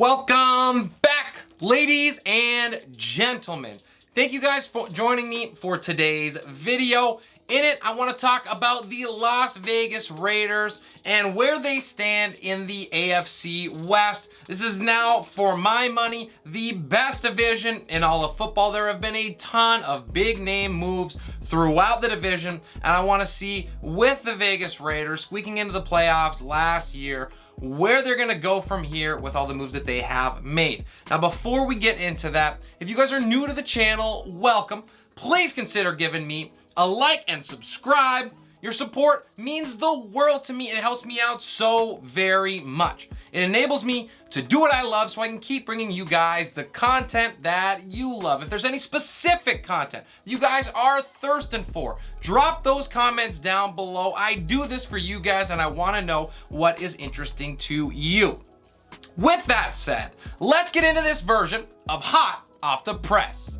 Welcome back, ladies and gentlemen. Thank you guys for joining me for today's video. In it, I want to talk about the Las Vegas Raiders and where they stand in the AFC West. This is now, for my money, the best division in all of football. There have been a ton of big name moves throughout the division, and I want to see, with the Vegas Raiders squeaking into the playoffs last year, where they're going to go from here with all the moves that they have made. Now, before we get into that, if you guys are new to the channel, welcome. Please consider giving me a like and subscribe. Your support means the world to me. It helps me out so very much. It enables me to do what I love so I can keep bringing you guys the content that you love. If there's any specific content you guys are thirsting for, drop those comments down below. I do this for you guys and I want to know what is interesting to you. With that said, let's get into this version of Hot Off the Press.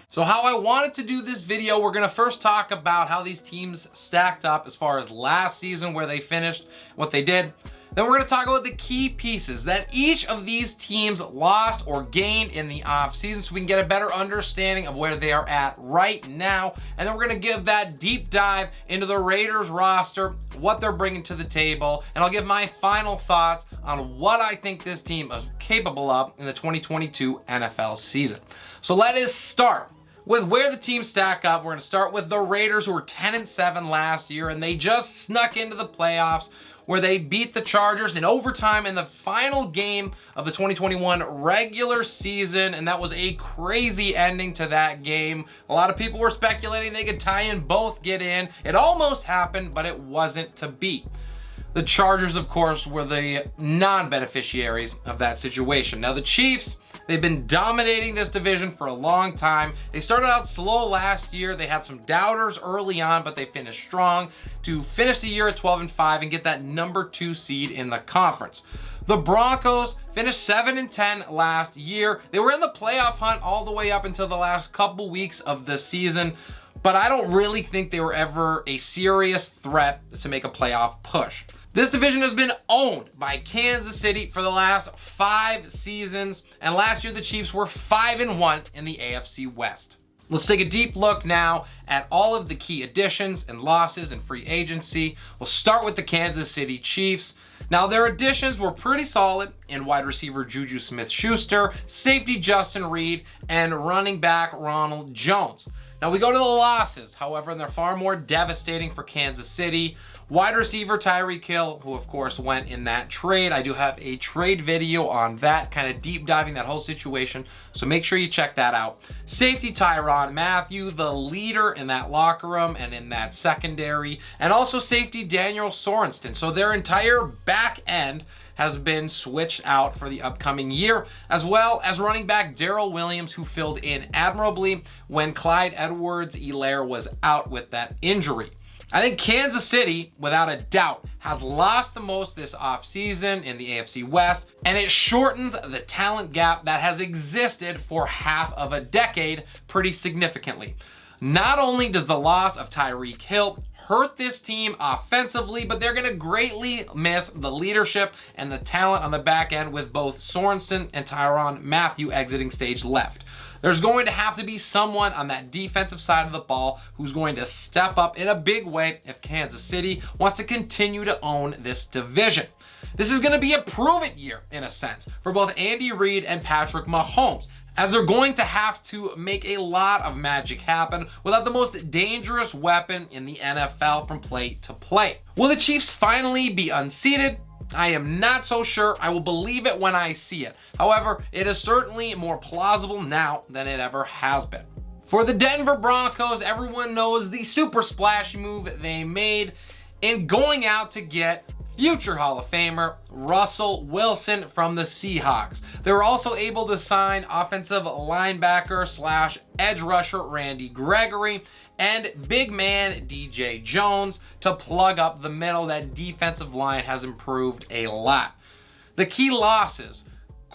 So how I wanted to do this video, we're gonna first talk about how these teams stacked up as far as last season, where they finished, what they did. Then we're gonna talk about the key pieces that each of these teams lost or gained in the offseason so we can get a better understanding of where they are at right now. And then we're gonna give that deep dive into the Raiders roster, what they're bringing to the table, and I'll give my final thoughts on what I think this team is capable of in the 2022 NFL season. So let us start with where the teams stack up. We're going to start with the Raiders, who were 10-7 last year, and they just snuck into the playoffs where they beat the Chargers in overtime in the final game of the 2021 regular season, and that was a crazy ending to that game. A lot of people were speculating they could tie in both, get in. It almost happened, but it wasn't to be. The Chargers, of course, were the non-beneficiaries of that situation. Now, the Chiefs, they've been dominating this division for a long time. They started out slow last year. They had some doubters early on, but they finished strong to finish the year at 12-5 and get that #2 seed in the conference. The Broncos finished 7-10 last year. They were in the playoff hunt all the way up until the last couple weeks of the season, but I don't really think they were ever a serious threat to make a playoff push. This division has been owned by Kansas City for the last 5 seasons, and last year the Chiefs were 5-1 in the AFC West. Let's take a deep look now at all of the key additions and losses in free agency. We'll start with the Kansas City Chiefs. Now, their additions were pretty solid in wide receiver Juju Smith-Schuster, safety Justin Reed, and running back Ronald Jones. Now, we go to the losses, however, and they're far more devastating for Kansas City. Wide receiver Tyreek Hill, who of course went in that trade. I do have a trade video on that, kind of deep diving that whole situation, so make sure you check that out. Safety Tyrann Mathieu, the leader in that locker room and in that secondary, and also safety Daniel Sorensen. So their entire back end has been switched out for the upcoming year, as well as running back Darrell Williams, who filled in admirably when Clyde Edwards-Helaire was out with that injury. I think Kansas City, without a doubt, has lost the most this offseason in the AFC West, and it shortens the talent gap that has existed for half of a decade pretty significantly. Not only does the loss of Tyreek Hill hurt this team offensively, but they're going to greatly miss the leadership and the talent on the back end with both Sorensen and Tyrann Mathieu exiting stage left. There's going to have to be someone on that defensive side of the ball who's going to step up in a big way if Kansas City wants to continue to own this division. This is going to be a prove-it year, in a sense, for both Andy Reid and Patrick Mahomes, as they're going to have to make a lot of magic happen without the most dangerous weapon in the NFL from play to play. Will the Chiefs finally be unseated? I am not so sure. I will believe it when I see it. However, it is certainly more plausible now than it ever has been. For the Denver Broncos, everyone knows the super splashy move they made in going out to get future Hall of Famer Russell Wilson from the Seahawks. They were also able to sign offensive linebacker slash edge rusher Randy Gregory and big man DJ Jones to plug up the middle. That defensive line has improved a lot. The key losses: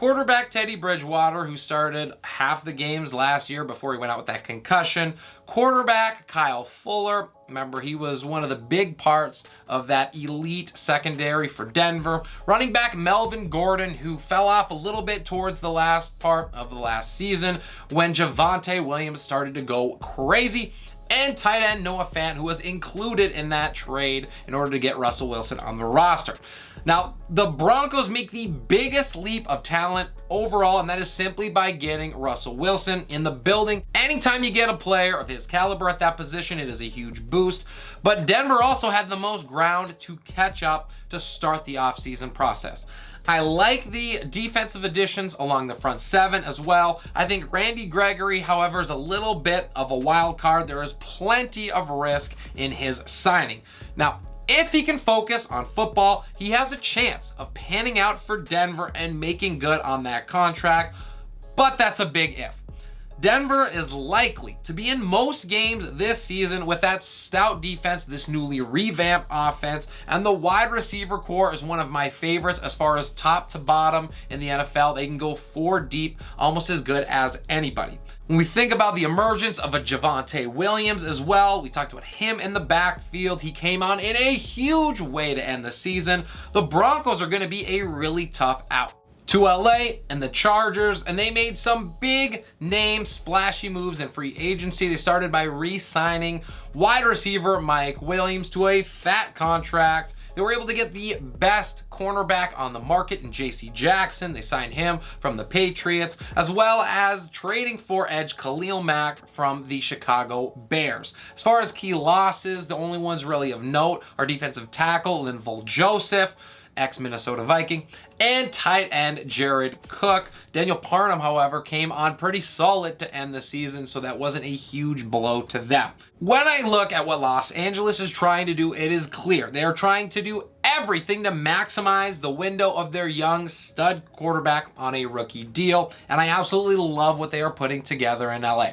Quarterback Teddy Bridgewater, who started half the games last year before he went out with that concussion. Quarterback Kyle Fuller. Remember, he was one of the big parts of that elite secondary for Denver. Running back Melvin Gordon, who fell off a little bit towards the last part of the last season when Javonte Williams started to go crazy. And tight end Noah Fant, who was included in that trade in order to get Russell Wilson on the roster. Now, the Broncos make the biggest leap of talent overall, and that is simply by getting Russell Wilson in the building. Anytime you get a player of his caliber at that position, it is a huge boost. But Denver also had the most ground to catch up to start the offseason process. I like the defensive additions along the front seven as well. I think Randy Gregory, however, is a little bit of a wild card. There is plenty of risk in his signing. Now, if he can focus on football, he has a chance of panning out for Denver and making good on that contract, but that's a big if. Denver is likely to be in most games this season with that stout defense, this newly revamped offense, and the wide receiver core is one of my favorites as far as top to bottom in the NFL. They can go 4 deep, almost as good as anybody. When we think about the emergence of a Javonte Williams as well, we talked about him in the backfield. He came on in a huge way to end the season. The Broncos are going to be a really tough out to LA and the Chargers, and they made some big name splashy moves in free agency. They started by re-signing wide receiver Mike Williams to a fat contract. They were able to get the best cornerback on the market in J.C. Jackson. They signed him from the Patriots, as well as trading for edge Khalil Mack from the Chicago Bears. As far as key losses, the only ones really of note are defensive tackle Linval Joseph, ex-Minnesota Viking, and tight end Jared Cook. Daniel Parham, however, came on pretty solid to end the season, so that wasn't a huge blow to them. When I look at what Los Angeles is trying to do, it is clear. They are trying to do everything to maximize the window of their young stud quarterback on a rookie deal, and I absolutely love what they are putting together in LA.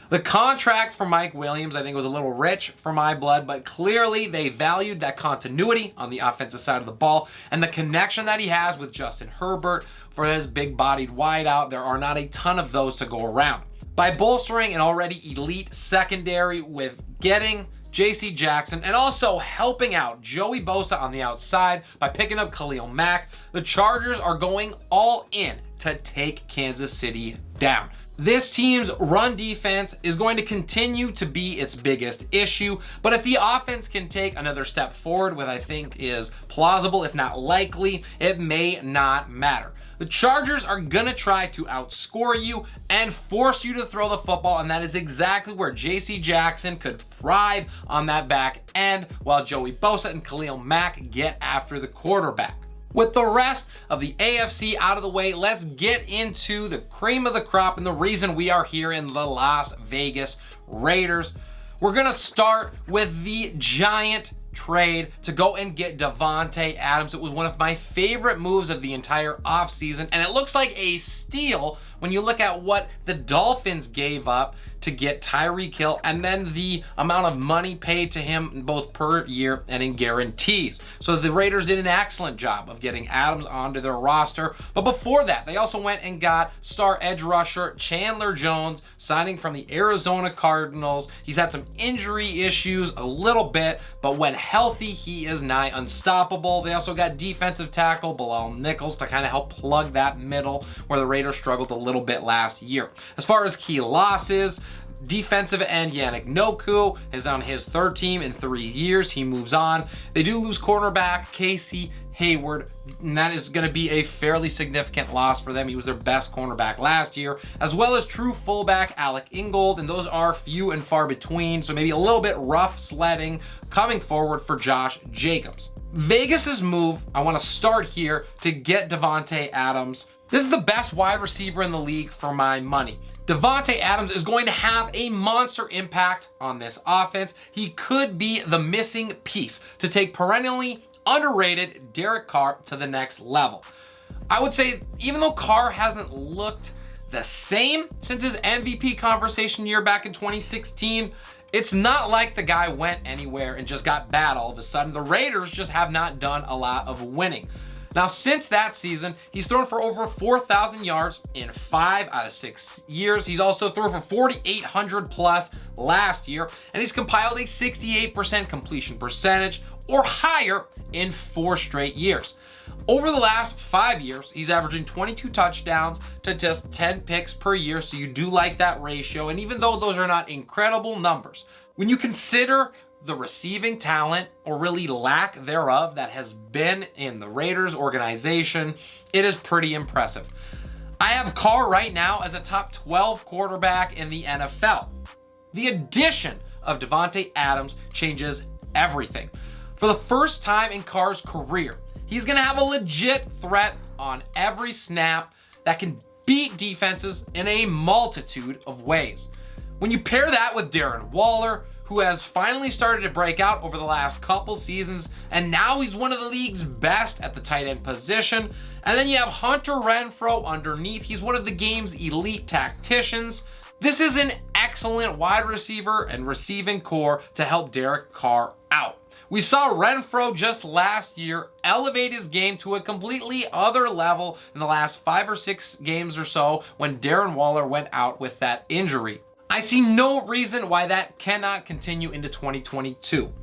The contract for Mike Williams, I think, was a little rich for my blood, but clearly they valued that continuity on the offensive side of the ball and the connection that he has with Justin Herbert for his big-bodied wideout. There are not a ton of those to go around. By bolstering an already elite secondary with getting J.C. Jackson and also helping out Joey Bosa on the outside by picking up Khalil Mack, the Chargers are going all in to take Kansas City down. This team's run defense is going to continue to be its biggest issue, but if the offense can take another step forward, what I think is plausible, if not likely, it may not matter. The Chargers are gonna try to outscore you and force you to throw the football, and that is exactly where J.C. Jackson could thrive on that back end, while Joey Bosa and Khalil Mack get after the quarterback. With the rest of the AFC out of the way, let's get into the cream of the crop and the reason we are here in the Las Vegas Raiders. We're gonna start with the giant trade to go and get Davante Adams. It was one of my favorite moves of the entire offseason, and it looks like a steal when you look at what the Dolphins gave up to get Tyreek Hill and then the amount of money paid to him both per year and in guarantees. So the Raiders did an excellent job of getting Adams onto their roster. But before that, they also went and got star edge rusher Chandler Jones, signing from the Arizona Cardinals. He's had some injury issues a little bit, but when healthy, he is nigh unstoppable. They also got defensive tackle Bilal Nichols to kind of help plug that middle where the Raiders struggled a little bit last year. As far as key losses, defensive end Yannick Njoku is on his 3rd team in 3 years. He moves on. They do lose cornerback Casey Hayward, and that is going to be a fairly significant loss for them. He was their best cornerback last year, as well as true fullback Alec Ingold, and those are few and far between, so maybe a little bit rough sledding coming forward for Josh Jacobs. Vegas's move, I want to start here to get Davante Adams. This is the best wide receiver in the league for my money. Davante Adams is going to have a monster impact on this offense. He could be the missing piece to take perennially underrated Derek Carr to the next level. I would say, even though Carr hasn't looked the same since his MVP conversation year back in 2016, it's not like the guy went anywhere and just got bad all of a sudden. The Raiders just have not done a lot of winning. Now, since that season, he's thrown for over 4,000 yards in 5 out of 6 years. He's also thrown for 4,800 plus last year, and he's compiled a 68% completion percentage or higher in 4 straight years. Over the last 5 years, he's averaging 22 touchdowns to just 10 picks per year, so you do like that ratio. And even though those are not incredible numbers, when you consider the receiving talent, or really lack thereof, that has been in the Raiders organization, it is pretty impressive. I have Carr right now as a top 12 quarterback in the NFL. The addition of Davante Adams changes everything. For the first time in Carr's career, he's going to have a legit threat on every snap that can beat defenses in a multitude of ways. When you pair that with Darren Waller, who has finally started to break out over the last couple seasons, and now he's one of the league's best at the tight end position, and then you have Hunter Renfrow underneath. He's one of the game's elite tacticians. This is an excellent wide receiver and receiving core to help Derek Carr out. We saw Renfrow just last year elevate his game to a completely other level in the last 5 or 6 games or so when Darren Waller went out with that injury. I see no reason why that cannot continue into 2022.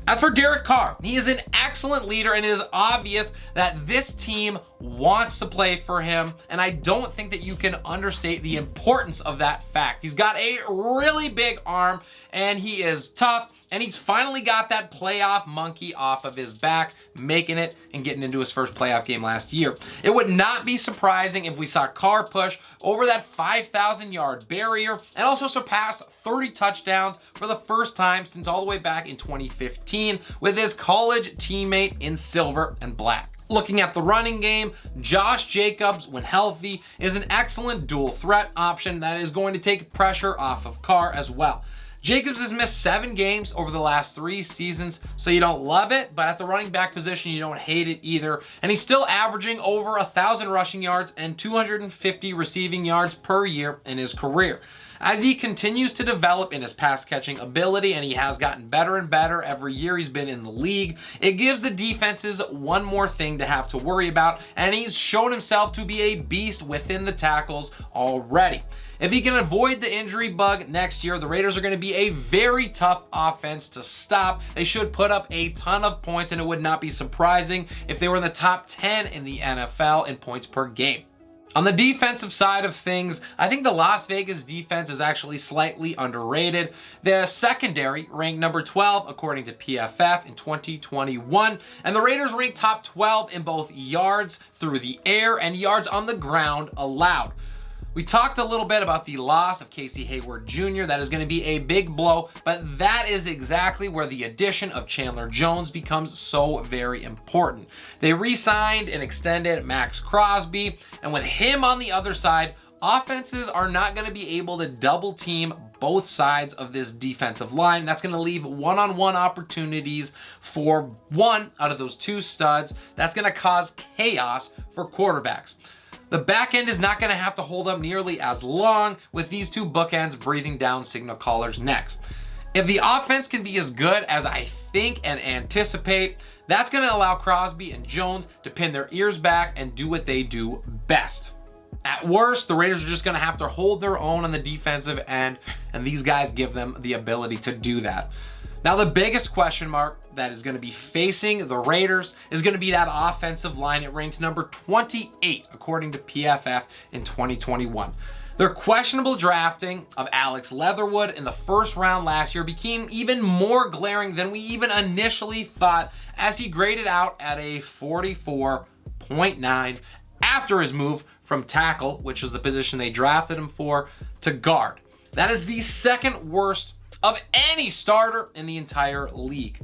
As for Derek Carr, he is an excellent leader, and it is obvious that this team wants to play for him, and I don't think that you can understate the importance of that fact. He's got a really big arm, and he is tough, and he's finally got that playoff monkey off of his back, making it and getting into his first playoff game last year. It would not be surprising if we saw Carr push over that 5,000-yard barrier and also surpass 30 touchdowns for the first time since all the way back in 2015 with his college teammate in silver and black. Looking at the running game, Josh Jacobs, when healthy, is an excellent dual threat option that is going to take pressure off of Carr as well. Jacobs has missed 7 games over the last 3 seasons, so you don't love it, but at the running back position, you don't hate it either. And he's still averaging over 1,000 rushing yards and 250 receiving yards per year in his career. As he continues to develop in his pass catching ability, and he has gotten better and better every year he's been in the league, it gives the defenses one more thing to have to worry about, and he's shown himself to be a beast within the tackles already. If he can avoid the injury bug next year, the Raiders are going to be a very tough offense to stop. They should put up a ton of points, and it would not be surprising if they were in the top 10 in the NFL in points per game. On the defensive side of things, I think the Las Vegas defense is actually slightly underrated. The secondary ranked number 12 according to PFF in 2021, and the Raiders ranked top 12 in both yards through the air and yards on the ground allowed. We talked a little bit about the loss of Casey Hayward Jr. That is going to be a big blow, but that is exactly where the addition of Chandler Jones becomes so very important. They re-signed and extended Max Crosby, and with him on the other side, offenses are not going to be able to double team both sides of this defensive line. That's going to leave one-on-one opportunities for one out of those 2 studs. That's going to cause chaos for quarterbacks. The back end is not going to have to hold up nearly as long with these 2 bookends breathing down signal callers' necks. If the offense can be as good as I think and anticipate, that's going to allow Crosby and Jones to pin their ears back and do what they do best. At worst, the Raiders are just going to have to hold their own on the defensive end, and these guys give them the ability to do that. Now, the biggest question mark that is going to be facing the Raiders is going to be that offensive line. It ranked number 28 according to PFF in 2021. Their questionable drafting of Alex Leatherwood in the first round last year became even more glaring than we even initially thought, as he graded out at a 44.9 after his move from tackle, which was the position they drafted him for, to guard. That is the second worst of any starter in the entire league.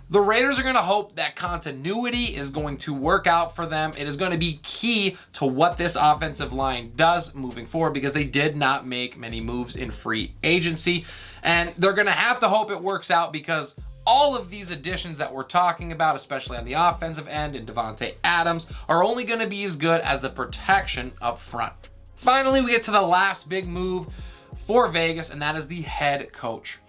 The Raiders are going to hope that continuity is going to work out for them. It is going to be key to what this offensive line does moving forward, because they did not make many moves in free agency. And they're going to have to hope it works out, because all of these additions that we're talking about, especially on the offensive end and Davante Adams, are only going to be as good as the protection up front. Finally, we get to the last big move for Vegas, and that is the head coach.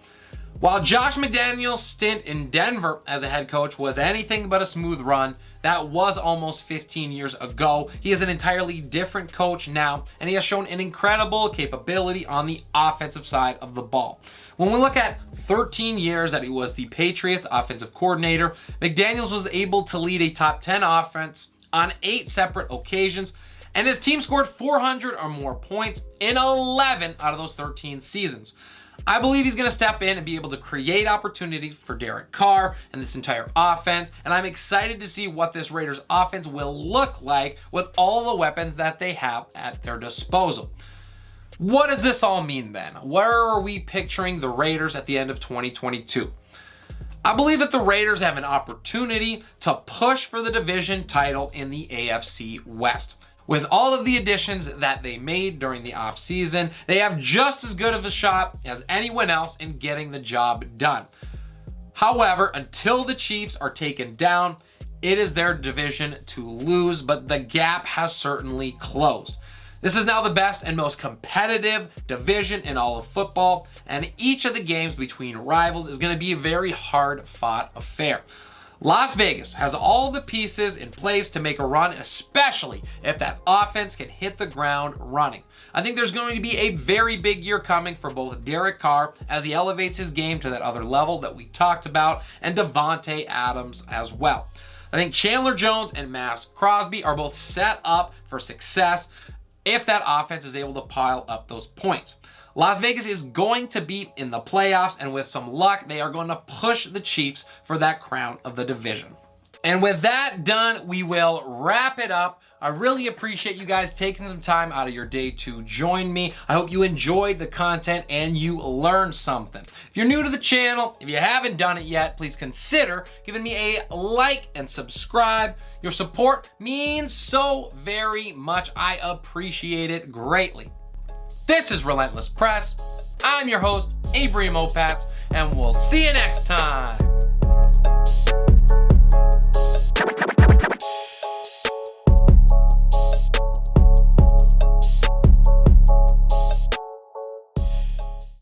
While Josh McDaniels' stint in Denver as a head coach was anything but a smooth run, that was almost 15 years ago. He is an entirely different coach now, and he has shown an incredible capability on the offensive side of the ball. When we look at 13 years that he was the Patriots offensive coordinator, McDaniels was able to lead a top 10 offense on 8 separate occasions, and his team scored 400 or more points in 11 out of those 13 seasons. I believe he's going to step in and be able to create opportunities for Derek Carr and this entire offense, and I'm excited to see what this Raiders offense will look like with all the weapons that they have at their disposal. What does this all mean then? Where are we picturing the Raiders at the end of 2022? I believe that the Raiders have an opportunity to push for the division title in the AFC West. With all of the additions that they made during the offseason, they have just as good of a shot as anyone else in getting the job done. However, until the Chiefs are taken down, it is their division to lose, but the gap has certainly closed. This is now the best and most competitive division in all of football, and each of the games between rivals is going to be a very hard-fought affair. Las Vegas has all the pieces in place to make a run, especially if that offense can hit the ground running. I think there's going to be a very big year coming for both Derek Carr as he elevates his game to that other level that we talked about, and Davante Adams as well. I think Chandler Jones and Max Crosby are both set up for success if that offense is able to pile up those points. Las Vegas is going to be in the playoffs, and with some luck, they are going to push the Chiefs for that crown of the division. And with that done, we will wrap it up. I really appreciate you guys taking some time out of your day to join me. I hope you enjoyed the content and you learned something. If you're new to the channel, if you haven't done it yet, please consider giving me a like and subscribe. Your support means so very much. I appreciate it greatly. This is Relentless Press. I'm your host, Avery Mopats, and we'll see you next time.